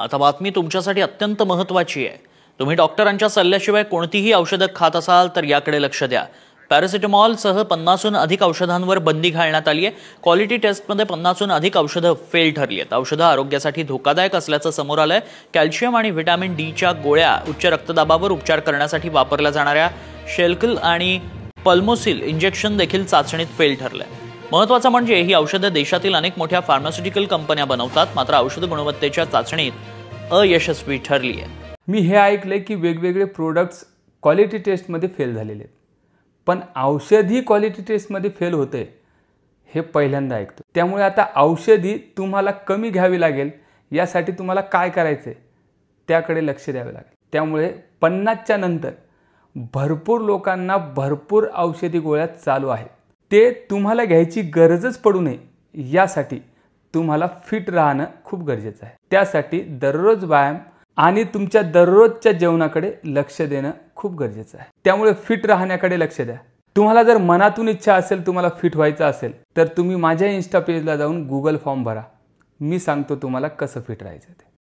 आता बातमी तुमच्यासाठी अत्यंत महत्त्वाची आहे। तुम्ही डॉक्टरांच्या सल्ल्याशिवाय कोणतीही औषधं खात असाल तर याकडे लक्ष द्या। पॅरासिटामॉल सह 50हून अधिक औषधांवर बंदी घालण्यात आली आहे। क्वालिटी टेस्टमध्ये 50हून अधिक औषधं फेल ठरली आहेत। औषधं आरोग्यासाठी धोकादायक असल्याचं समोर आलंय। कॅल्शियम आणि व्हिटॅमिन डीच्या गोळ्या उच्च रक्तदाबावर उपचार करण्यासाठी वापरल्या जाणाऱ्या शेल्कल आणि पल्मोसिल इंजेक्शन देखील चाचणीत फेल ठरलंय। महत्त्वाचं म्हणजे ही औषधं देशातील अनेक मोठ्या फार्मास्युटिकल कंपन्या बनवतात, मात्र औषध गुणवत्तेच्या चाचणीत अयशस्वी ठरली आहे। मी हे ऐकले की वेगवेगळे प्रोडक्ट्स क्वालिटी टेस्टमध्ये फेल झालेले आहेत, पण औषधी क्वालिटी टेस्टमध्ये फेल होते हे पहिल्यांदा ऐकतो। त्यामुळे आता औषधी तुम्हाला कमी घ्यावी लागेल, यासाठी तुम्हाला काय करायचे त्याकडे लक्ष द्यावे लागेल। त्यामुळे 50च्या नंतर भरपूर लोकांना भरपूर औषधी गोळ्या चालू आहेत, ते तुम्हाला घ्यायची गरजच पडू नये यासाठी तुम्हाला फिट राहणं खूप गरजेचं आहे। त्यासाठी दररोज व्यायाम आणि तुमच्या दररोजच्या जेवणाकडे लक्ष देणं खूप गरजेचं आहे। त्यामुळे फिट राहण्याकडे लक्ष द्या। तुम्हाला जर मनातून इच्छा असेल, तुम्हाला फिट व्हायचं असेल, तर तुम्ही माझ्या इन्स्टा पेजला जाऊन गूगल फॉर्म भरा। मी सांगतो तुम्हाला कसं फिट राहायचं ते।